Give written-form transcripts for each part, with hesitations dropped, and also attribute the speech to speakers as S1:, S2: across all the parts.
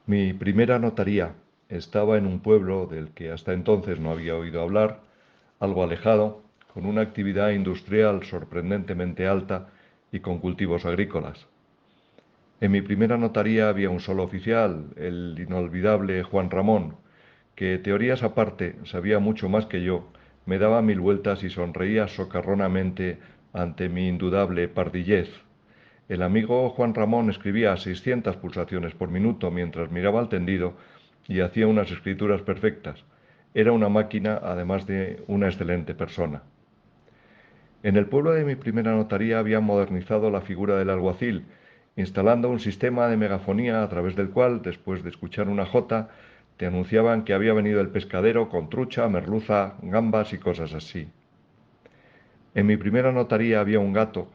S1: Mi primera notaría estaba en un pueblo del que hasta entonces no había oído hablar, algo alejado, con una actividad industrial sorprendentemente alta y con cultivos agrícolas. En mi primera notaría había un solo oficial, el inolvidable Juan Ramón, que, teorías aparte, sabía mucho más que yo, me daba mil vueltas y sonreía socarronamente ante mi indudable pardillez. El amigo Juan Ramón escribía a 600 pulsaciones por minuto mientras miraba al tendido y hacía unas escrituras perfectas. Era una máquina, además de una excelente persona. En el pueblo de mi primera notaría habían modernizado la figura del alguacil, instalando un sistema de megafonía a través del cual, después de escuchar una jota, te anunciaban que había venido el pescadero con trucha, merluza, gambas y cosas así. En mi primera notaría había un gato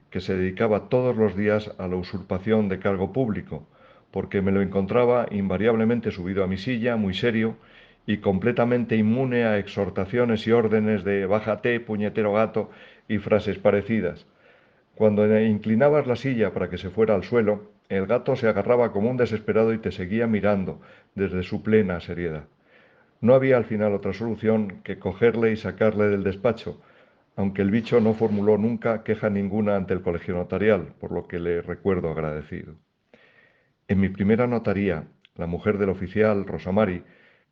S1: que se dedicaba todos los días a la usurpación de cargo público, porque me lo encontraba invariablemente subido a mi silla, muy serio, y completamente inmune a exhortaciones y órdenes de bájate, puñetero gato, y frases parecidas. Cuando inclinabas la silla para que se fuera al suelo, el gato se agarraba como un desesperado y te seguía mirando desde su plena seriedad. No había al final otra solución que cogerle y sacarle del despacho, aunque el bicho no formuló nunca queja ninguna ante el colegio notarial, por lo que le recuerdo agradecido. En mi primera notaría, la mujer del oficial, Rosamari,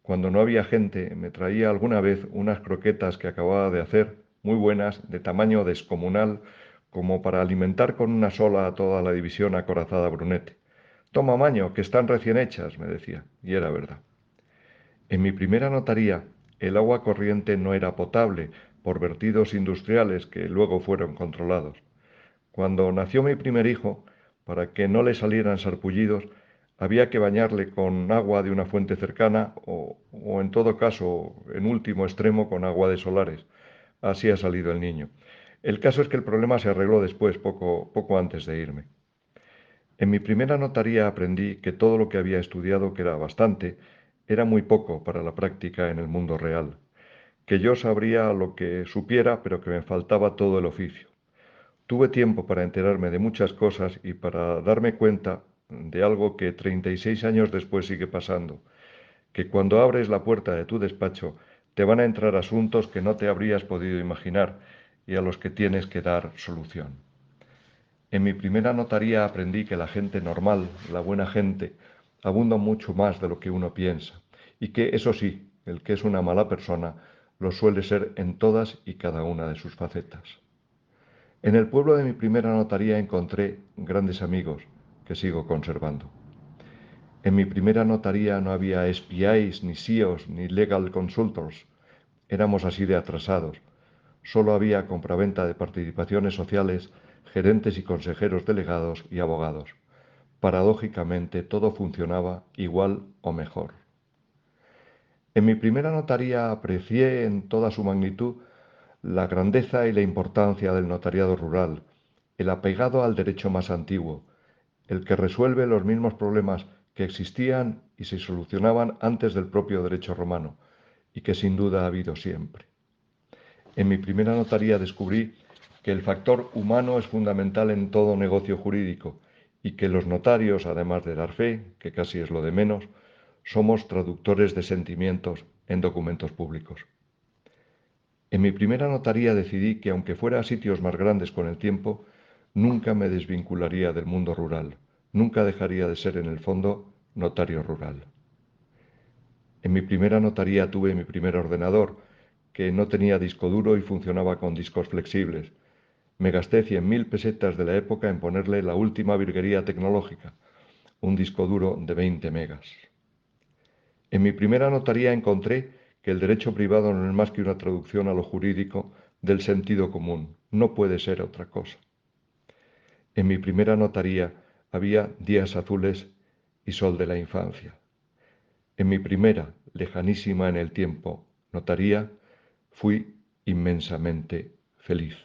S1: cuando no había gente, me traía alguna vez unas croquetas que acababa de hacer, muy buenas, de tamaño descomunal, como para alimentar con una sola a toda la división acorazada Brunete. Toma, Maño, que están recién hechas, me decía, y era verdad. En mi primera notaría, el agua corriente no era potable por vertidos industriales que luego fueron controlados. Cuando nació mi primer hijo, para que no le salieran sarpullidos, había que bañarle con agua de una fuente cercana o en todo caso, en último extremo, con agua de solares. Así ha salido el niño. El caso es que el problema se arregló después, poco antes de irme. En mi primera notaría aprendí que todo lo que había estudiado, que era bastante, era muy poco para la práctica en el mundo real, que yo sabría lo que supiera, pero que me faltaba todo el oficio. Tuve tiempo para enterarme de muchas cosas y para darme cuenta de algo que 36 años después sigue pasando, que cuando abres la puerta de tu despacho te van a entrar asuntos que no te habrías podido imaginar y a los que tienes que dar solución. En mi primera notaría aprendí que la gente normal, la buena gente, abunda mucho más de lo que uno piensa, y que, eso sí, el que es una mala persona lo suele ser en todas y cada una de sus facetas. En el pueblo de mi primera notaría encontré grandes amigos que sigo conservando. En mi primera notaría no había SPIs, ni SEOs, ni legal consultors. Éramos así de atrasados. Solo había compraventa de participaciones sociales, gerentes y consejeros delegados y abogados. Paradójicamente, todo funcionaba igual o mejor. En mi primera notaría aprecié en toda su magnitud la grandeza y la importancia del notariado rural, el apegado al derecho más antiguo, el que resuelve los mismos problemas que existían y se solucionaban antes del propio derecho romano, y que sin duda ha habido siempre. En mi primera notaría descubrí que el factor humano es fundamental en todo negocio jurídico y que los notarios, además de dar fe, que casi es lo de menos, somos traductores de sentimientos en documentos públicos. En mi primera notaría decidí que, aunque fuera a sitios más grandes con el tiempo, nunca me desvincularía del mundo rural, nunca dejaría de ser en el fondo notario rural. En mi primera notaría tuve mi primer ordenador, que no tenía disco duro y funcionaba con discos flexibles. Me gasté 100.000 pesetas de la época en ponerle la última virguería tecnológica, un disco duro de 20 megas. En mi primera notaría encontré que el derecho privado no es más que una traducción a lo jurídico del sentido común, no puede ser otra cosa. En mi primera notaría había días azules y sol de la infancia. En mi primera, lejanísima en el tiempo, notaría, fui inmensamente feliz.